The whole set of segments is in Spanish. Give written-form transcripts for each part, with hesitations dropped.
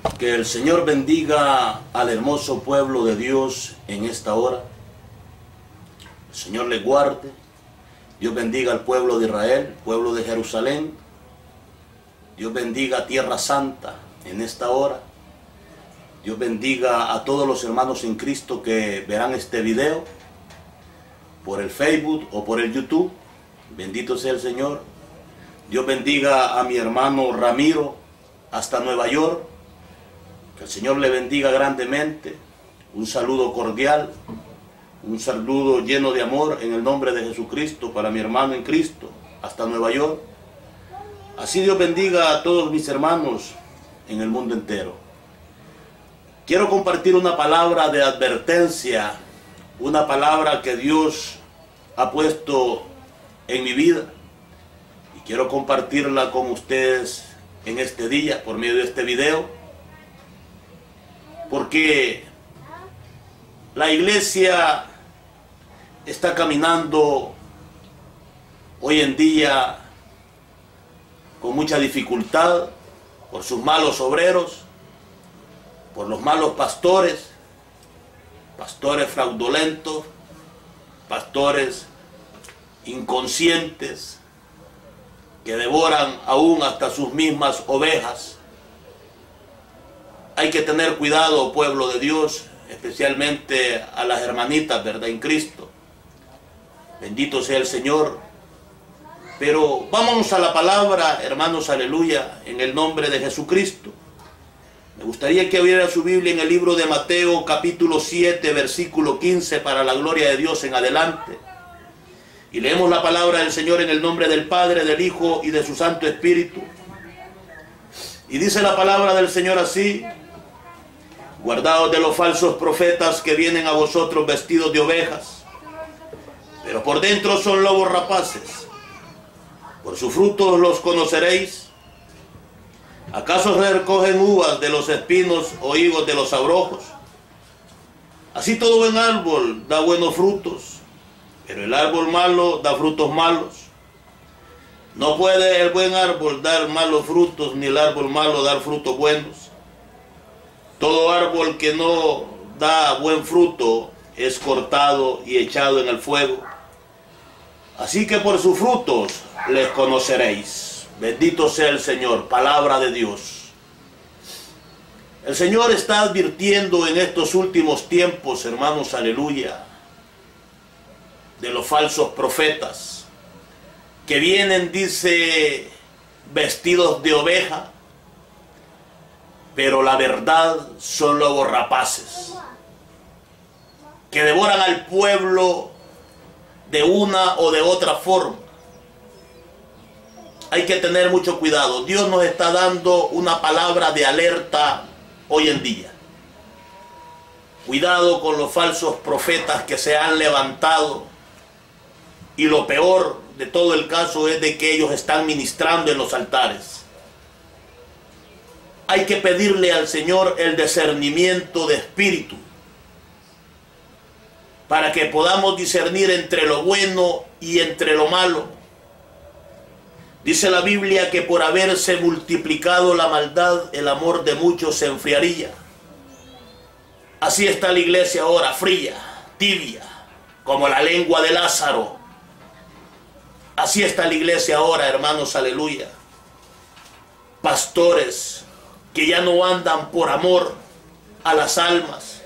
Que el Señor bendiga al hermoso pueblo de Dios en esta hora. El Señor les guarde. Dios bendiga al pueblo de Israel, pueblo de Jerusalén. Dios bendiga a Tierra Santa en esta hora. Dios bendiga a todos los hermanos en Cristo que verán este video por el Facebook o por el YouTube. Bendito sea el Señor. Dios bendiga a mi hermano Ramiro hasta Nueva York. Que el Señor le bendiga grandemente. Un saludo cordial, un saludo lleno de amor en el nombre de Jesucristo para mi hermano en Cristo hasta Nueva York. Así Dios bendiga a todos mis hermanos en el mundo entero. Quiero compartir una palabra de advertencia, una palabra que Dios ha puesto en mi vida y quiero compartirla con ustedes en este día por medio de este video, porque la iglesia está caminando hoy en día con mucha dificultad por sus malos obreros, por los malos pastores, pastores fraudulentos, pastores inconscientes que devoran aún hasta sus mismas ovejas. Hay que tener cuidado, pueblo de Dios, especialmente a las hermanitas, ¿verdad?, en Cristo. Bendito sea el Señor. Pero vámonos a la palabra, hermanos, aleluya, en el nombre de Jesucristo. Me gustaría que abriera su Biblia en el libro de Mateo, capítulo 7, versículo 15, para la gloria de Dios en adelante. Y leemos la palabra del Señor en el nombre del Padre, del Hijo y de su Santo Espíritu. Y dice la palabra del Señor así: guardaos de los falsos profetas que vienen a vosotros vestidos de ovejas, pero por dentro son lobos rapaces. Por sus frutos los conoceréis. ¿Acaso recogen uvas de los espinos o higos de los abrojos? Así todo buen árbol da buenos frutos, pero el árbol malo da frutos malos. No puede el buen árbol dar malos frutos, ni el árbol malo dar frutos buenos. Todo árbol que no da buen fruto es cortado y echado en el fuego. Así que por sus frutos les conoceréis. Bendito sea el Señor, palabra de Dios. El Señor está advirtiendo en estos últimos tiempos, hermanos, aleluya, de los falsos profetas que vienen, dice, vestidos de oveja, pero la verdad son lobos rapaces que devoran al pueblo de una o de otra forma. Hay que tener mucho cuidado. Dios nos está dando una palabra de alerta hoy en día. Cuidado con los falsos profetas que se han levantado. Y lo peor de todo el caso es de que ellos están ministrando en los altares. Hay que pedirle al Señor el discernimiento de espíritu para que podamos discernir entre lo bueno y entre lo malo. Dice la Biblia que por haberse multiplicado la maldad, el amor de muchos se enfriaría. Así está la iglesia ahora, fría, tibia, como la lengua de Lázaro. Así está la iglesia ahora, hermanos, aleluya. Pastores que ya no andan por amor a las almas.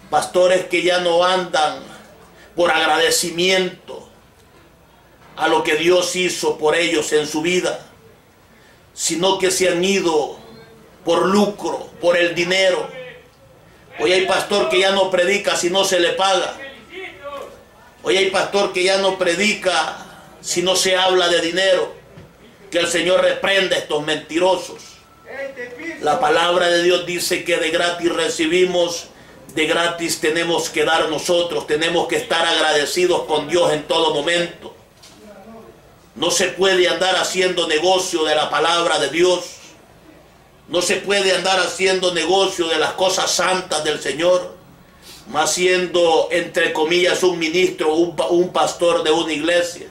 Pastores que ya no andan por agradecimiento a lo que Dios hizo por ellos en su vida, sino que se han ido por lucro, por el dinero. Hoy hay pastor que ya no predica si no se le paga. Hoy hay pastor que ya no predica si no se habla de dinero. Que el Señor reprenda a estos mentirosos. La palabra de Dios dice que de gratis recibimos, de gratis tenemos que dar nosotros. Tenemos que estar agradecidos con Dios en todo momento. No se puede andar haciendo negocio de la palabra de Dios. No se puede andar haciendo negocio de las cosas santas del Señor, más siendo, entre comillas, un ministro, un pastor de una iglesia.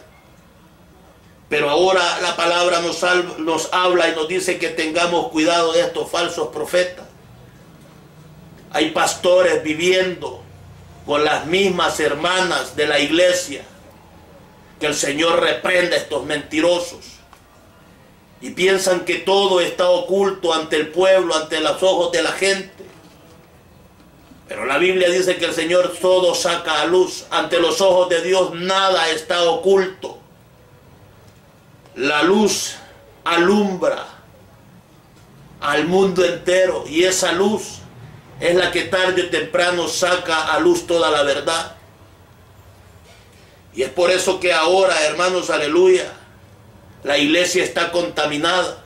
Pero ahora la palabra nos habla y nos dice que tengamos cuidado de estos falsos profetas. Hay pastores viviendo con las mismas hermanas de la iglesia. Que el Señor reprenda a estos mentirosos. Y piensan que todo está oculto ante el pueblo, ante los ojos de la gente. Pero la Biblia dice que el Señor todo saca a luz. Ante los ojos de Dios nada está oculto. La luz alumbra al mundo entero y esa luz es la que tarde o temprano saca a luz toda la verdad. Y es por eso que ahora, hermanos, aleluya, la iglesia está contaminada.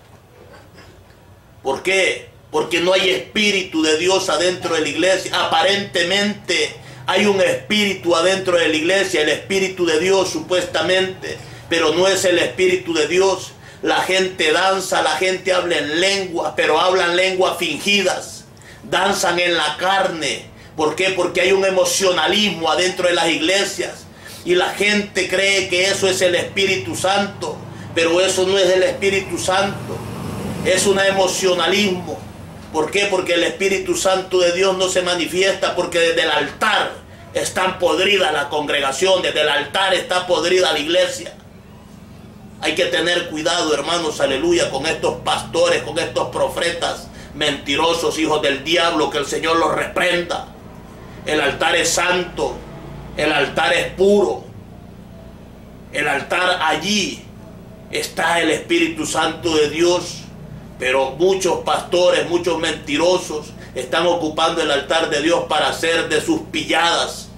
¿Por qué? Porque no hay espíritu de Dios adentro de la iglesia. Aparentemente hay un espíritu adentro de la iglesia, el espíritu de Dios supuestamente, pero no es el espíritu de Dios. La gente danza, la gente habla en lengua, pero hablan lenguas fingidas. Danzan en la carne. ¿Por qué? Porque hay un emocionalismo adentro de las iglesias. Y la gente cree que eso es el Espíritu Santo. Pero eso no es el Espíritu Santo. Es un emocionalismo. ¿Por qué? Porque el Espíritu Santo de Dios no se manifiesta, porque desde el altar está podrida la congregación, desde el altar está podrida la iglesia. Hay que tener cuidado, hermanos, aleluya, con estos pastores, con estos profetas mentirosos, hijos del diablo, que el Señor los reprenda. El altar es santo, el altar es puro, el altar allí está el Espíritu Santo de Dios. Pero muchos pastores, muchos mentirosos están ocupando el altar de Dios para hacer de sus pilladas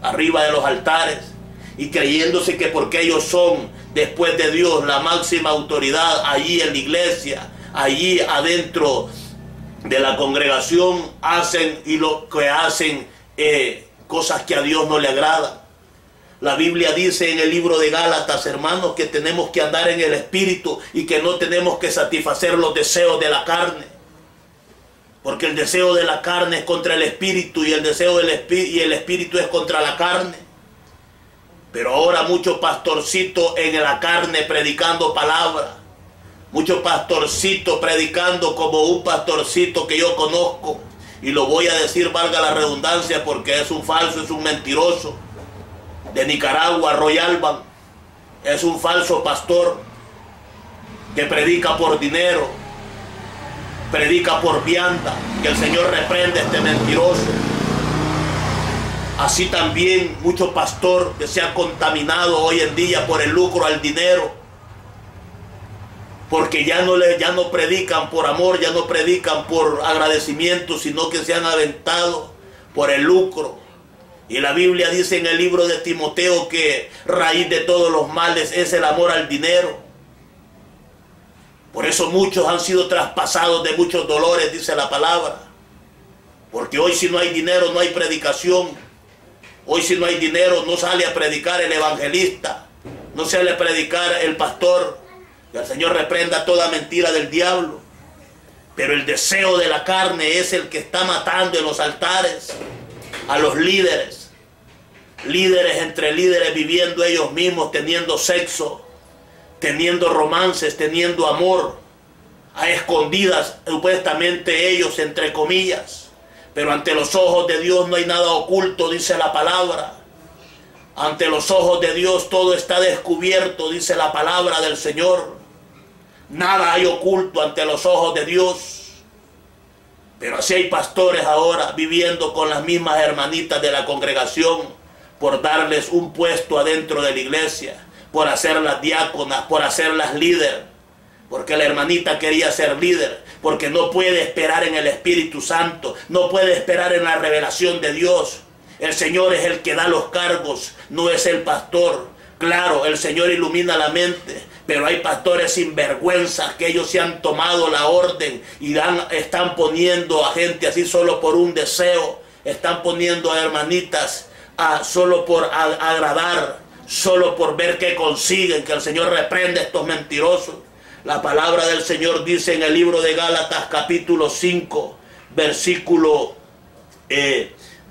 arriba de los altares y creyéndose que porque ellos son después de Dios la máxima autoridad allí en la iglesia, allí adentro de la congregación, hacen y lo que hacen cosas que a Dios no le agradan. La Biblia dice en el libro de Gálatas, hermanos, que tenemos que andar en el Espíritu y que no tenemos que satisfacer los deseos de la carne. Porque el deseo de la carne es contra el Espíritu y el deseo del Espíritu es contra la carne. Pero ahora muchos pastorcitos en la carne predicando palabra. Muchos pastorcitos predicando como un pastorcito que yo conozco. Y lo voy a decir, valga la redundancia, porque es un falso, es un mentiroso. De Nicaragua, Roy Alban, es un falso pastor que predica por dinero, predica por vianda. Que el Señor reprende a este mentiroso. Así también mucho pastor que se ha contaminado hoy en día por el lucro al dinero, porque ya no predican por amor, ya no predican por agradecimiento, sino que se han aventado por el lucro. Y la Biblia dice en el libro de Timoteo que raíz de todos los males es el amor al dinero. Por eso muchos han sido traspasados de muchos dolores, dice la palabra. Porque hoy si no hay dinero no hay predicación. Hoy si no hay dinero no sale a predicar el evangelista. No sale a predicar el pastor. Que el Señor reprenda toda mentira del diablo. Pero el deseo de la carne es el que está matando en los altares a los líderes. Líderes entre líderes viviendo ellos mismos, teniendo sexo, teniendo romances, teniendo amor, a escondidas supuestamente ellos, entre comillas. Pero ante los ojos de Dios no hay nada oculto, dice la palabra. Ante los ojos de Dios todo está descubierto, dice la palabra del Señor. Nada hay oculto ante los ojos de Dios. Pero así hay pastores ahora viviendo con las mismas hermanitas de la congregación por darles un puesto adentro de la iglesia, por hacerlas diáconas, por hacerlas líder, porque la hermanita quería ser líder, porque no puede esperar en el Espíritu Santo, no puede esperar en la revelación de Dios. El Señor es el que da los cargos, no es el pastor. Claro, el Señor ilumina la mente, pero hay pastores sinvergüenzas que ellos se han tomado la orden y están poniendo a gente así solo por un deseo. Están poniendo a hermanitas solo por agradar, solo por ver qué consiguen. Que el Señor reprende a estos mentirosos. La palabra del Señor dice en el libro de Gálatas capítulo 5, versículo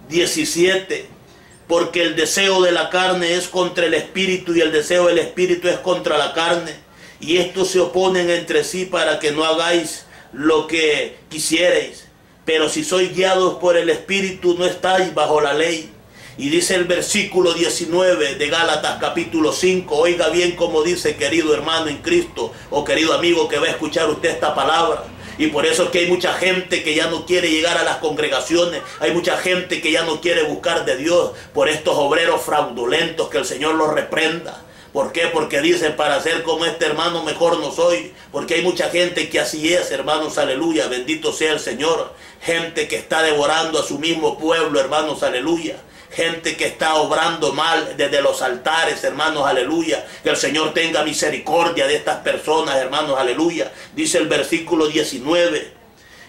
17. Porque el deseo de la carne es contra el espíritu y el deseo del espíritu es contra la carne. y estos se oponen entre sí para que no hagáis lo que quisierais. Pero si sois guiados por el Espíritu, no estáis bajo la ley. Y dice el versículo 19 de Gálatas capítulo 5, oiga bien como dice, querido hermano en Cristo, o querido amigo que va a escuchar usted esta palabra. Y por eso es que hay mucha gente que ya no quiere llegar a las congregaciones, hay mucha gente que ya no quiere buscar de Dios por estos obreros fraudulentos, que el Señor los reprenda. ¿Por qué? Porque dicen, para ser como este hermano mejor no soy. Porque hay mucha gente que así es, hermanos, aleluya, bendito sea el Señor. Gente que está devorando a su mismo pueblo, hermanos, aleluya. Gente que está obrando mal desde los altares, hermanos, aleluya. Que el Señor tenga misericordia de estas personas, hermanos, aleluya. Dice el versículo 19,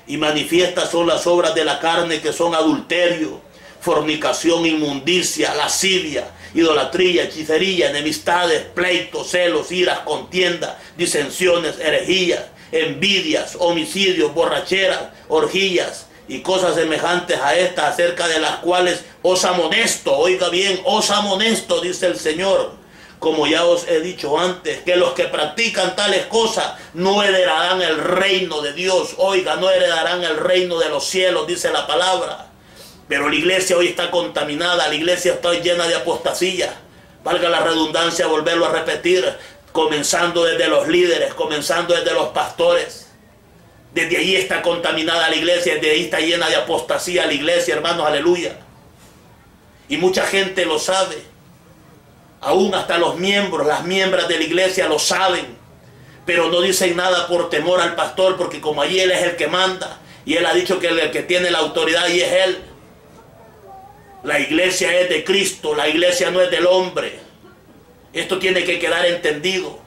y manifiestas son las obras de la carne, que son adulterio, fornicación, inmundicia, lascivia, idolatría, hechicería, enemistades, pleitos, celos, iras, contiendas, disensiones, herejías, envidias, homicidios, borracheras, orgías y cosas semejantes a estas, acerca de las cuales os amonesto. Oiga bien, os amonesto, dice el Señor, como ya os he dicho antes, que los que practican tales cosas no heredarán el reino de Dios. Oiga, no heredarán el reino de los cielos, dice la palabra. Pero la iglesia hoy está contaminada, la iglesia está llena de apostasía. Valga la redundancia volverlo a repetir, comenzando desde los líderes, comenzando desde los pastores. Desde ahí está contaminada la iglesia, desde ahí está llena de apostasía la iglesia, hermanos, aleluya. Y mucha gente lo sabe. Aún hasta los miembros, las miembros de la iglesia lo saben. Pero no dicen nada por temor al pastor, porque como allí él es el que manda, y él ha dicho que el que tiene la autoridad y es él. La iglesia es de Cristo, la iglesia no es del hombre. Esto tiene que quedar entendido.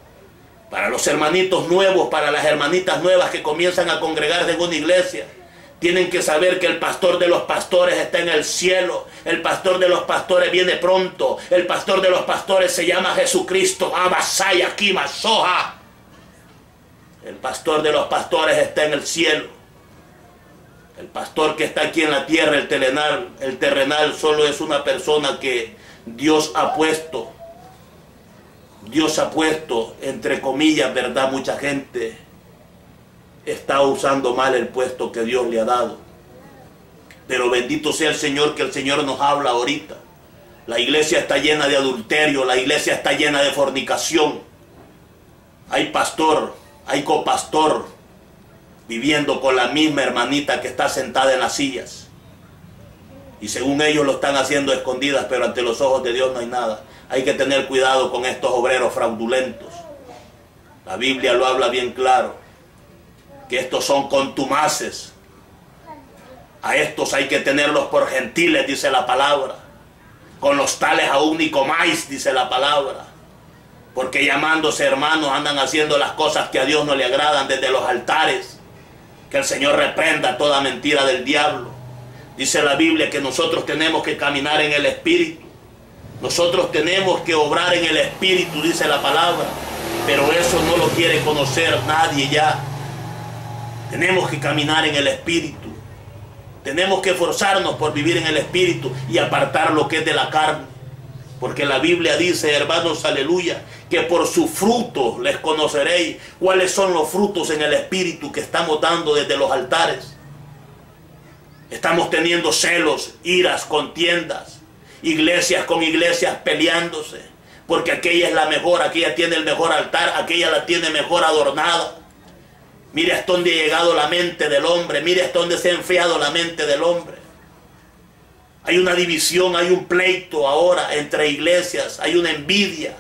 Para los hermanitos nuevos, para las hermanitas nuevas que comienzan a congregarse en una iglesia, tienen que saber que el pastor de los pastores está en el cielo. El pastor de los pastores viene pronto. El pastor de los pastores se llama Jesucristo. Abasaya, Kima, Soja. El pastor de los pastores está en el cielo. El pastor que está aquí en la tierra, el terrenal, solo es una persona que Dios ha puesto, entre comillas, ¿verdad? Mucha gente está usando mal el puesto que Dios le ha dado. Pero bendito sea el Señor, que el Señor nos habla ahorita. La iglesia está llena de adulterio, la iglesia está llena de fornicación. Hay pastor, hay copastor, viviendo con la misma hermanita que está sentada en las sillas. Y según ellos lo están haciendo escondidas, pero ante los ojos de Dios no hay nada. Hay que tener cuidado con estos obreros fraudulentos. La Biblia lo habla bien claro, que estos son contumaces. A estos hay que tenerlos por gentiles, dice la palabra. Con los tales aún ni comáis, dice la palabra. Porque llamándose hermanos andan haciendo las cosas que a Dios no le agradan desde los altares. Que el Señor reprenda toda mentira del diablo. Dice la Biblia que nosotros tenemos que caminar en el Espíritu. Nosotros tenemos que obrar en el Espíritu, dice la palabra. Pero eso no lo quiere conocer nadie ya. Tenemos que caminar en el Espíritu. Tenemos que esforzarnos por vivir en el Espíritu y apartar lo que es de la carne. Porque la Biblia dice, hermanos, aleluya, que por su fruto les conoceréis. ¿Cuáles son los frutos en el Espíritu que estamos dando desde los altares? Estamos teniendo celos, iras, contiendas, iglesias con iglesias peleándose, porque aquella es la mejor, aquella tiene el mejor altar, aquella la tiene mejor adornada. Mire hasta dónde ha llegado la mente del hombre, mire hasta dónde se ha enfriado la mente del hombre. Hay una división, hay un pleito ahora entre iglesias, hay una envidia.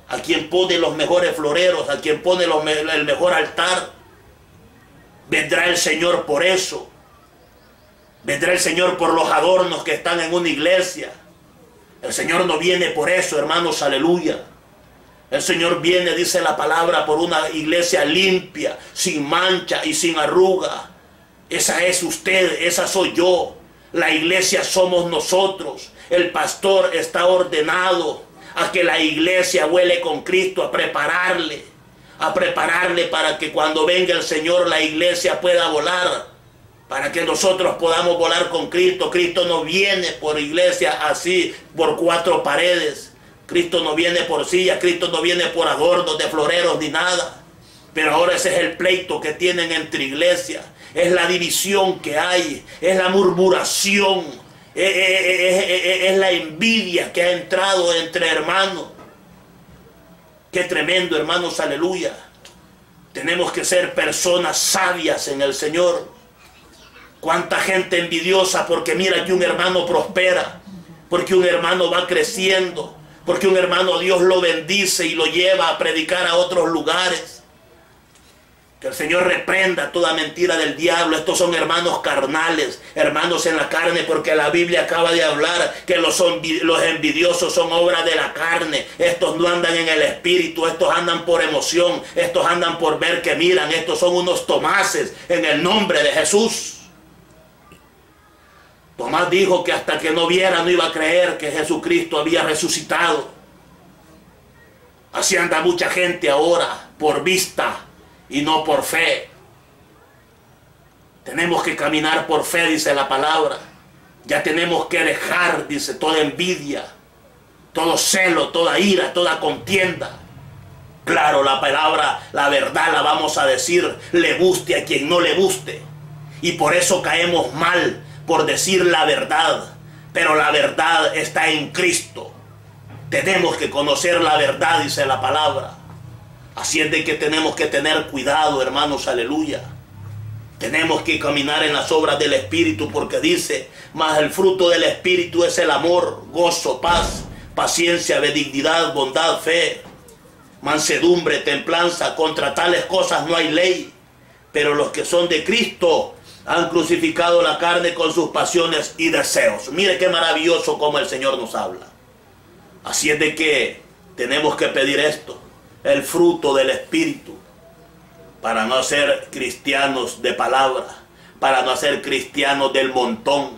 A quien pone los mejores floreros, a quien pone el mejor altar. Vendrá el Señor por eso. Vendrá el Señor por los adornos que están en una iglesia. El Señor no viene por eso, hermanos, aleluya. El Señor viene, dice la palabra, por una iglesia limpia, sin mancha y sin arruga. Esa es usted, esa soy yo. La iglesia somos nosotros. El pastor está ordenado a que la iglesia huele con Cristo, a prepararle para que cuando venga el Señor la iglesia pueda volar, para que nosotros podamos volar con Cristo. Cristo no viene por iglesia así, por cuatro paredes. Cristo no viene por silla, Cristo no viene por adornos de floreros ni nada. Pero ahora ese es el pleito que tienen entre iglesias. Es la división que hay, es la murmuración, es la envidia que ha entrado entre hermanos. Qué tremendo, hermanos, aleluya. Tenemos que ser personas sabias en el Señor. Cuánta gente envidiosa porque mira que un hermano prospera, porque un hermano va creciendo, porque un hermano Dios lo bendice y lo lleva a predicar a otros lugares. Que el Señor reprenda toda mentira del diablo. Estos son hermanos carnales, hermanos en la carne, porque la Biblia acaba de hablar que los envidiosos son obra de la carne. Estos no andan en el espíritu, estos andan por emoción, estos andan por ver que miran, estos son unos Tomases en el nombre de Jesús. Tomás dijo que hasta que no viera no iba a creer que Jesucristo había resucitado. Así anda mucha gente ahora, por vista y no por fe. Tenemos que caminar por fe, dice la palabra. Ya tenemos que dejar, dice, toda envidia, todo celo, toda ira, toda contienda. Claro, la palabra, la verdad la vamos a decir, le guste a quien no le guste. Y por eso caemos mal, por decir la verdad. Pero la verdad está en Cristo. Tenemos que conocer la verdad, dice la palabra. Así es de que tenemos que tener cuidado, hermanos, aleluya. Tenemos que caminar en las obras del Espíritu, porque dice, mas el fruto del Espíritu es el amor, gozo, paz, paciencia, benignidad, bondad, fe, mansedumbre, templanza. Contra tales cosas no hay ley. Pero los que son de Cristo han crucificado la carne con sus pasiones y deseos. Mire qué maravilloso como el Señor nos habla. Así es de que tenemos que pedir esto, el fruto del Espíritu, para no ser cristianos de palabra, para no ser cristianos del montón,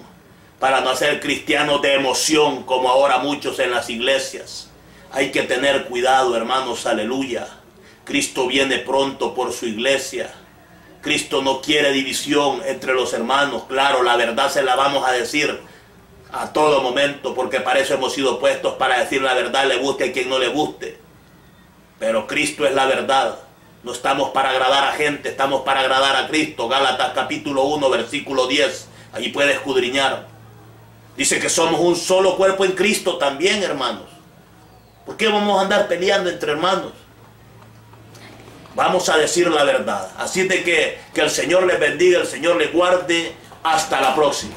para no ser cristianos de emoción como ahora muchos en las iglesias. Hay que tener cuidado, hermanos, aleluya. Cristo viene pronto por su iglesia. Cristo no quiere división entre los hermanos. Claro, la verdad se la vamos a decir a todo momento, porque para eso hemos sido puestos, para decir la verdad, le guste a quien no le guste. Pero Cristo es la verdad. No estamos para agradar a gente, estamos para agradar a Cristo. Gálatas capítulo 1, versículo 10. Allí puede escudriñar. Dice que somos un solo cuerpo en Cristo también, hermanos. ¿Por qué vamos a andar peleando entre hermanos? Vamos a decir la verdad. Así de que el Señor les bendiga, el Señor les guarde. Hasta la próxima.